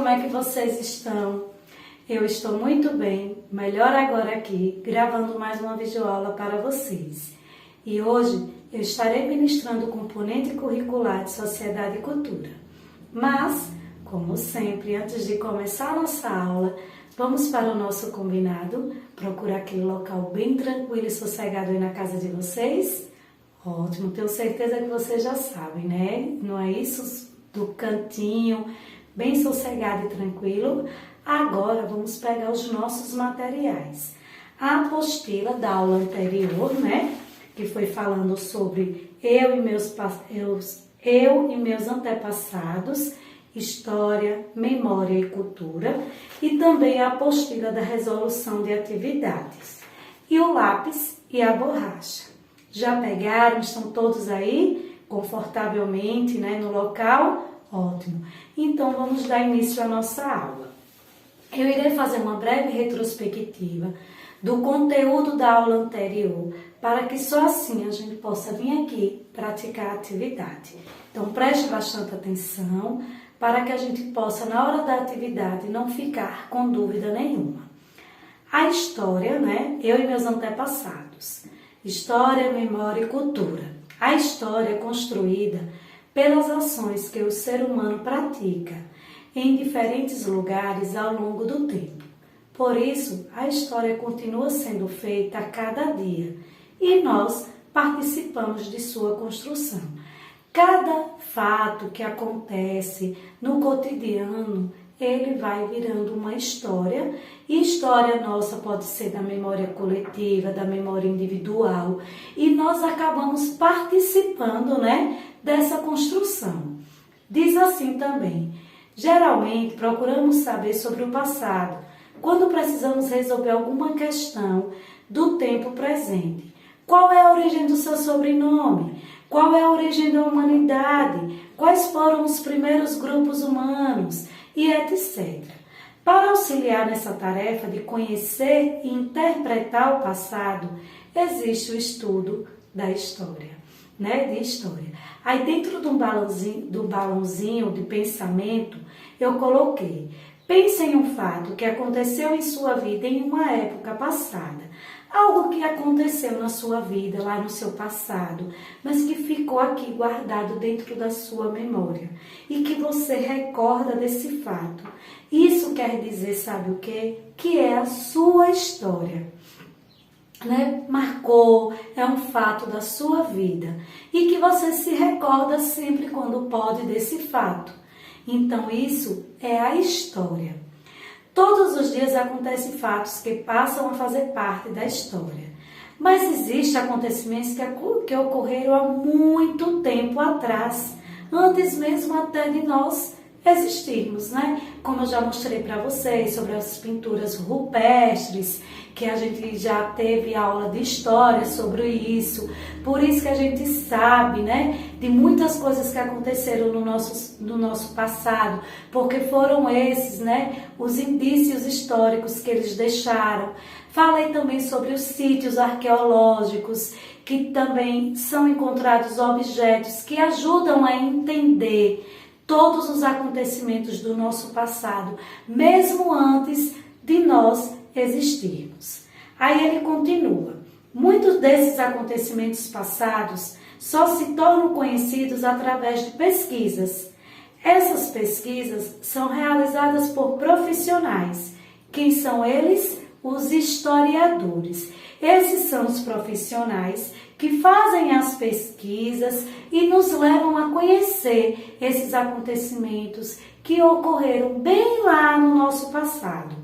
como é que vocês estão? Eu estou muito bem, melhor agora aqui, gravando mais uma videoaula para vocês. E hoje eu estarei ministrando o componente curricular de Sociedade e Cultura. Mas, como sempre, antes de começar a nossa aula, vamos para o nosso combinado, procurar aquele local bem tranquilo e sossegado aí na casa de vocês? Ótimo, tenho certeza que vocês já sabem, né? Não é isso? Do cantinho, bem sossegado e tranquilo. Agora vamos pegar os nossos materiais. A apostila da aula anterior, né? Que foi falando sobre eu e meus antepassados, história, memória e cultura, e também a apostila da resolução de atividades. E o lápis e a borracha. Já pegaram? Estão todos aí confortavelmente, né, no local? Ótimo! Então, vamos dar início à nossa aula. Eu irei fazer uma breve retrospectiva do conteúdo da aula anterior, para que só assim a gente possa vir aqui praticar a atividade. Então, preste bastante atenção, para que a gente possa, na hora da atividade, não ficar com dúvida nenhuma. A história, né? Eu e meus antepassados. História, memória e cultura. A história é construída pelas ações que o ser humano pratica em diferentes lugares ao longo do tempo. Por isso, a história continua sendo feita a cada dia e nós participamos de sua construção. Cada fato que acontece no cotidiano, ele vai virando uma história, e história nossa pode ser da memória coletiva, da memória individual, e nós acabamos participando, né, dessa construção. Diz assim também: geralmente procuramos saber sobre o passado, quando precisamos resolver alguma questão do tempo presente. Qual é a origem do seu sobrenome? Qual é a origem da humanidade? Quais foram os primeiros grupos humanos? E etc. Para auxiliar nessa tarefa de conhecer e interpretar o passado, existe o estudo da história, né? De história. Aí dentro do balãozinho de pensamento, eu coloquei: pense em um fato que aconteceu em sua vida em uma época passada. Algo que aconteceu na sua vida, lá no seu passado, mas que ficou aqui guardado dentro da sua memória. E que você recorda desse fato. Isso quer dizer, sabe o quê? Que é a sua história. Né? Marcou, é um fato da sua vida. E que você se recorda sempre quando pode desse fato. Então isso é a história. Todos os dias acontecem fatos que passam a fazer parte da história. Mas existem acontecimentos que ocorreram há muito tempo atrás, antes mesmo até de nós existirmos, né? Como eu já mostrei para vocês sobre as pinturas rupestres, que a gente já teve aula de história sobre isso. Por isso que a gente sabe, né, de muitas coisas que aconteceram no nosso passado, porque foram esses, né, os indícios históricos que eles deixaram. Falei também sobre os sítios arqueológicos, que também são encontrados objetos que ajudam a entender todos os acontecimentos do nosso passado, mesmo antes de nós existirmos. Aí ele continua: muitos desses acontecimentos passados só se tornam conhecidos através de pesquisas. Essas pesquisas são realizadas por profissionais. Quem são eles? Os historiadores. Esses são os profissionais que fazem as pesquisas e nos levam a conhecer esses acontecimentos que ocorreram bem lá no nosso passado.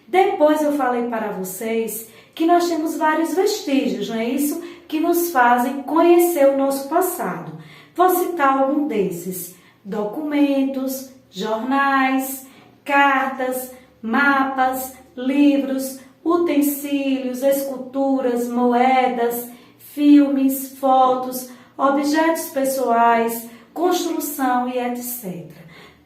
Depois eu falei para vocês que nós temos vários vestígios, não é isso? Que nos fazem conhecer o nosso passado. Vou citar algum desses: documentos, jornais, cartas, mapas, livros, utensílios, esculturas, moedas, filmes, fotos, objetos pessoais, construção e etc.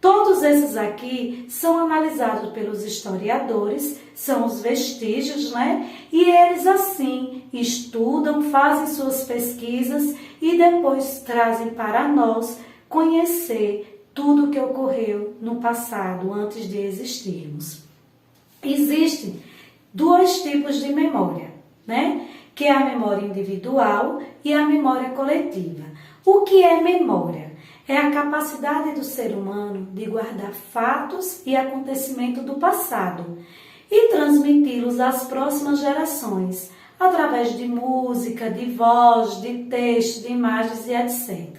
Todos esses aqui são analisados pelos historiadores, são os vestígios, né? E eles assim estudam, fazem suas pesquisas e depois trazem para nós conhecer tudo o que ocorreu no passado, antes de existirmos. Existem dois tipos de memória, né? Que é a memória individual e a memória coletiva. O que é memória? É a capacidade do ser humano de guardar fatos e acontecimentos do passado e transmiti-los às próximas gerações, através de música, de voz, de texto, de imagens e etc.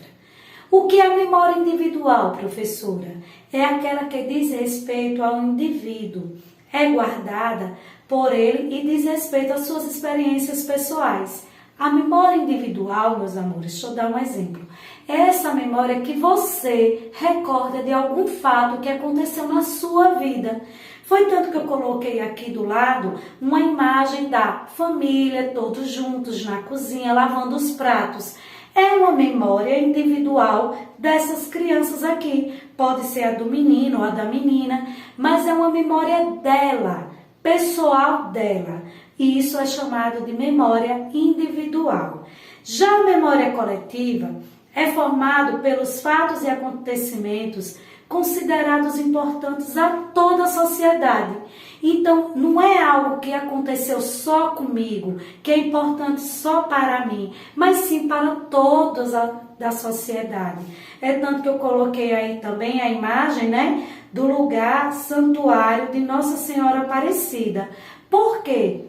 O que é a memória individual, professora? É aquela que diz respeito ao indivíduo, é guardada por ele e diz respeito às suas experiências pessoais. A memória individual, meus amores, deixa eu dar um exemplo. É essa memória que você recorda de algum fato que aconteceu na sua vida. Foi tanto que eu coloquei aqui do lado uma imagem da família, todos juntos na cozinha, lavando os pratos. É uma memória individual dessas crianças aqui. Pode ser a do menino ou a da menina, mas é uma memória dela, pessoal dela. E isso é chamado de memória individual. Já a memória coletiva é formado pelos fatos e acontecimentos considerados importantes a toda a sociedade. Então, não é algo que aconteceu só comigo, que é importante só para mim, mas sim para todos da sociedade. É tanto que eu coloquei aí também a imagem, né, do lugar santuário de Nossa Senhora Aparecida. Por quê?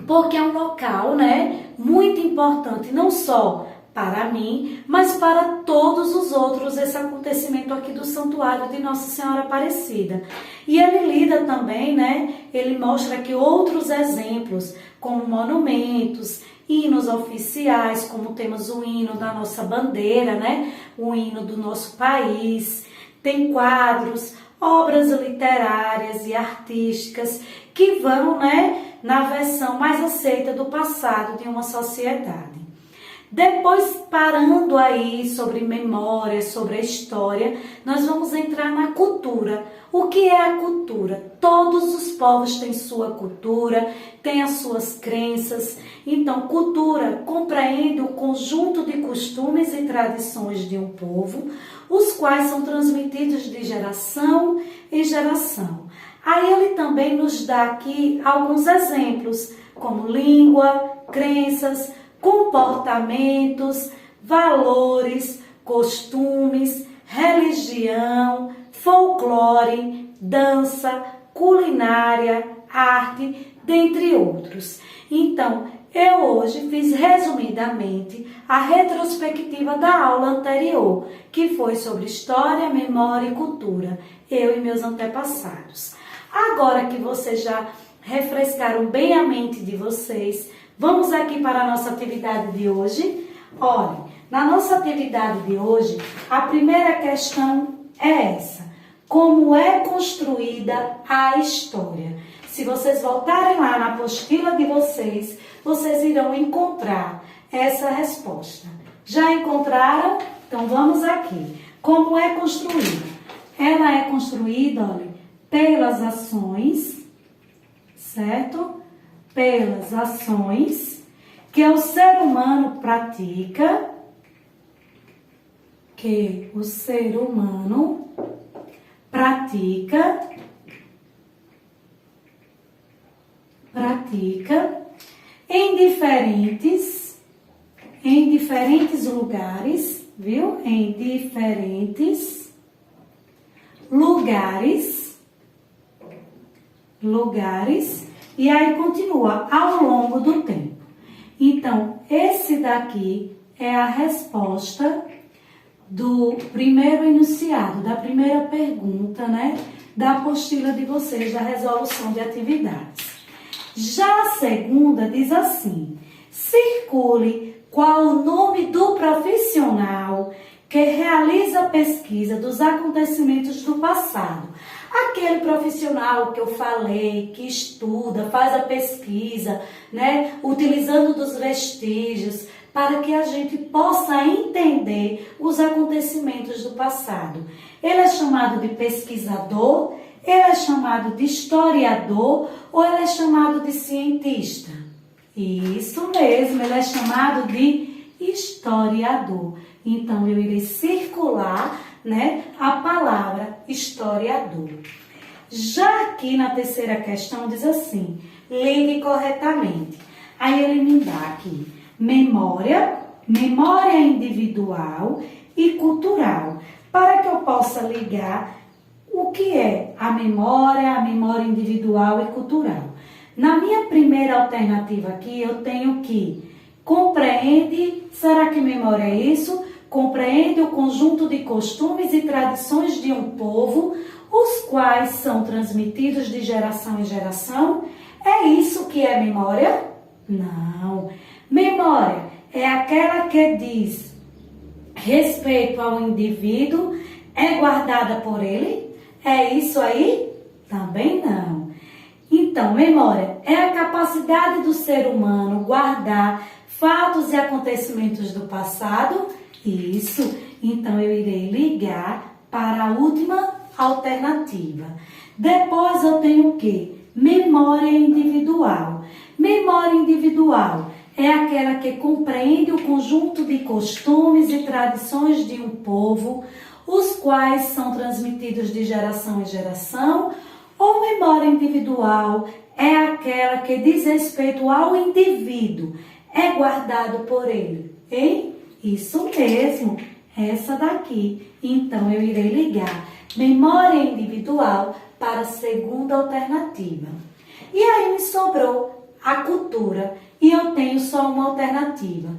Porque é um local, né, muito importante, não só para mim, mas para todos os outros, esse acontecimento aqui do Santuário de Nossa Senhora Aparecida. E ele lida também, né, ele mostra aqui outros exemplos, como monumentos, hinos oficiais, como temos o hino da nossa bandeira, né, o hino do nosso país, tem quadros, obras literárias e artísticas que vão, né, na versão mais aceita do passado de uma sociedade. Depois, parando aí sobre memória, sobre a história, nós vamos entrar na cultura. O que é a cultura? Todos os povos têm sua cultura, têm as suas crenças. Então, cultura compreende o conjunto de costumes e tradições de um povo, os quais são transmitidos de geração em geração. Aí ele também nos dá aqui alguns exemplos, como língua, crenças, comportamentos, valores, costumes, religião, folclore, dança, culinária, arte, dentre outros. Então, eu hoje fiz resumidamente a retrospectiva da aula anterior, que foi sobre história, memória e cultura, eu e meus antepassados. Agora que vocês já refrescaram bem a mente de vocês, vamos aqui para a nossa atividade de hoje. Olha, na nossa atividade de hoje, a primeira questão é essa: como é construída a história? Se vocês voltarem lá na apostila de vocês, vocês irão encontrar essa resposta. Já encontraram? Então vamos aqui. Como é construída? Ela é construída, olha, pelas ações, certo? Pelas ações que o ser humano pratica, em diferentes lugares, viu? Em diferentes lugares, e aí continua, ao longo do tempo. Então, esse daqui é a resposta do primeiro enunciado, da primeira pergunta, né? Da apostila de vocês, da resolução de atividades. Já a segunda diz assim: circule qual o nome do profissional que realiza a pesquisa dos acontecimentos do passado. Aquele profissional que eu falei, que estuda, faz a pesquisa, né, utilizando dos vestígios, para que a gente possa entender os acontecimentos do passado. Ele é chamado de pesquisador, ele é chamado de historiador ou ele é chamado de cientista? Isso mesmo, ele é chamado de historiador. Então, eu irei circular né, a palavra historiador. Já aqui na terceira questão diz assim, ligue corretamente. Aí ele me dá aqui memória, memória individual e cultural, para que eu possa ligar o que é a memória individual e cultural. Na minha primeira alternativa aqui, eu tenho que compreende, será que memória é isso? Compreende o conjunto de costumes e tradições de um povo, os quais são transmitidos de geração em geração. É isso que é memória? Não. Memória é aquela que diz respeito ao indivíduo, é guardada por ele? É isso aí? Também não. Então, memória é a capacidade do ser humano guardar fatos e acontecimentos do passado? Isso. Então, eu irei ligar para a última alternativa. Depois eu tenho o quê? Memória individual. Memória individual é aquela que compreende o conjunto de costumes e tradições de um povo, os quais são transmitidos de geração em geração. Ou memória individual é aquela que diz respeito ao indivíduo, é guardado por ele, hein? Isso mesmo, essa daqui. Então, eu irei ligar memória individual para a segunda alternativa. E aí me sobrou a cultura e eu tenho só uma alternativa.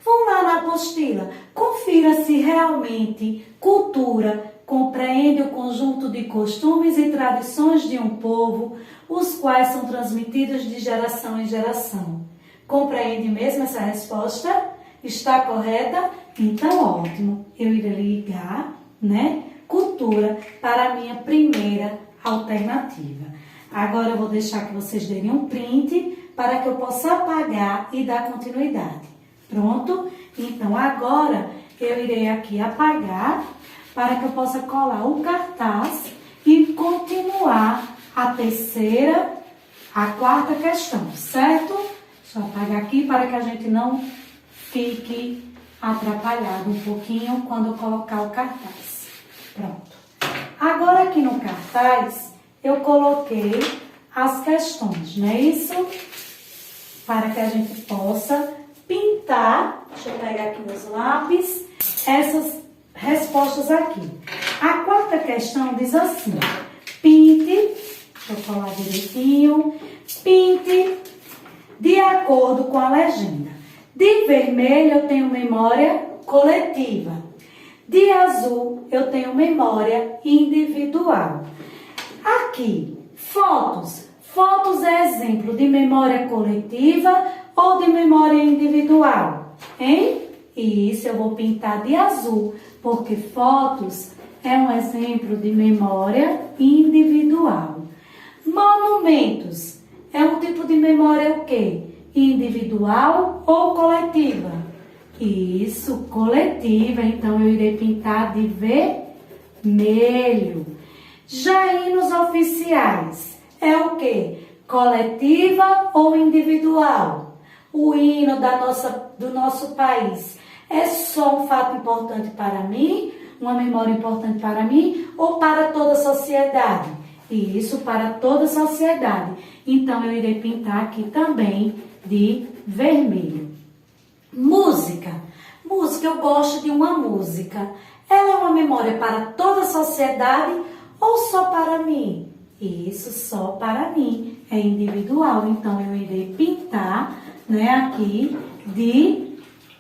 Vão lá na apostila, confira se realmente cultura compreende o conjunto de costumes e tradições de um povo, os quais são transmitidos de geração em geração. Compreende mesmo essa resposta? Está correta? Então, ótimo. Eu irei ligar, né, cultura para a minha primeira alternativa. Agora eu vou deixar que vocês derem um print para que eu possa apagar e dar continuidade. Pronto? Então, agora eu irei aqui apagar para que eu possa colar o cartaz e continuar a terceira, a quarta questão, certo? Deixa eu apagar aqui para que a gente não fique atrapalhado um pouquinho quando eu colocar o cartaz. Pronto. Agora aqui no cartaz eu coloquei as questões, não é isso? Para que a gente possa pintar, deixa eu pegar aqui meus lápis, essas respostas aqui. A quarta questão diz assim, pinte, deixa eu falar direitinho, pinte de acordo com a legenda. De vermelho eu tenho memória coletiva, de azul eu tenho memória individual. Aqui, fotos. Fotos é exemplo de memória coletiva ou de memória individual, hein? E isso eu vou pintar de azul, porque fotos é um exemplo de memória individual. Monumentos é um tipo de memória o quê? Individual ou coletiva? Isso, coletiva, então eu irei pintar de vermelho. Já hinos oficiais é o quê? Coletiva ou individual? O hino do nosso país é só um fato importante para mim, uma memória importante para mim ou para toda a sociedade? E isso para toda a sociedade. Então, eu irei pintar aqui também de vermelho. Música. Música, eu gosto de uma música. Ela é uma memória para toda a sociedade ou só para mim? Isso só para mim. É individual. Então, eu irei pintar, né, aqui de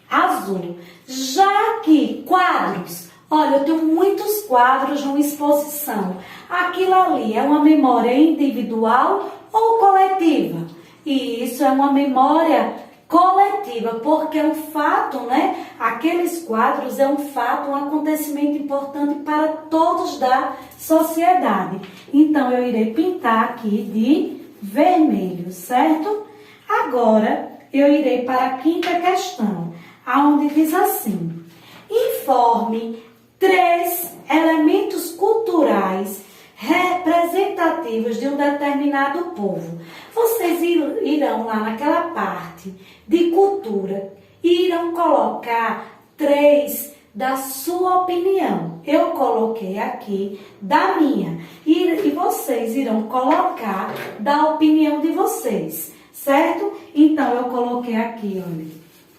azul. Já aqui, quadros. Olha, eu tenho muitos quadros numa exposição. Aquilo ali é uma memória individual ou coletiva? E isso é uma memória coletiva, porque é um fato, né? Aqueles quadros é um fato, um acontecimento importante para todos da sociedade. Então, eu irei pintar aqui de vermelho, certo? Agora, eu irei para a quinta questão, aonde diz assim: informe 3 elementos culturais representativos de um determinado povo. Vocês irão lá naquela parte de cultura e irão colocar 3 da sua opinião. Eu coloquei aqui da minha. E vocês irão colocar da opinião de vocês, certo? Então, eu coloquei aqui, olha,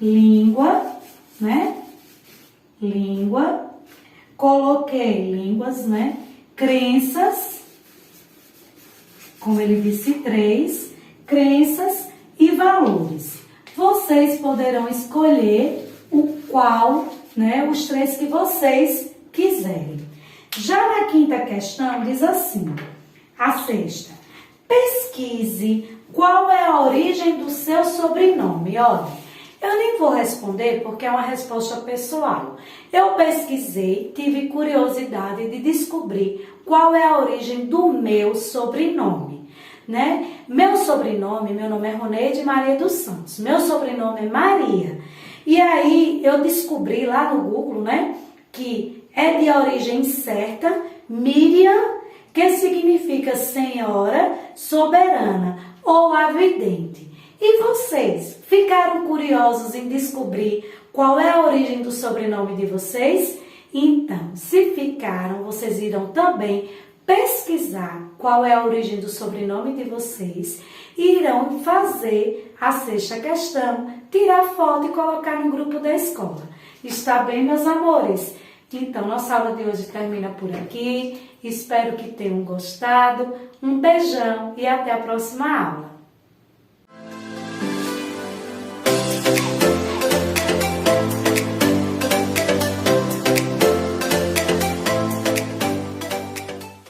língua, né? Língua. Coloquei línguas, né? Crenças, como ele disse, 3, crenças e valores. Vocês poderão escolher o qual, né, os 3 que vocês quiserem. Já na quinta questão, diz assim, a sexta, pesquise qual é a origem do seu sobrenome. Olha, eu nem vou responder porque é uma resposta pessoal. Eu pesquisei, tive curiosidade de descobrir qual é a origem do meu sobrenome, né? Meu nome é Roneide Maria dos Santos. Meu sobrenome é Maria. E aí eu descobri lá no Google, né, que é de origem certa, Miriam, que significa senhora soberana ou a vidente. E vocês ficaram curiosos em descobrir qual é a origem do sobrenome de vocês? Então, se ficaram, vocês irão também pesquisar qual é a origem do sobrenome de vocês e irão fazer a sexta questão, tirar foto e colocar no grupo da escola. Está bem, meus amores? Então, nossa aula de hoje termina por aqui. Espero que tenham gostado. Um beijão e até a próxima aula.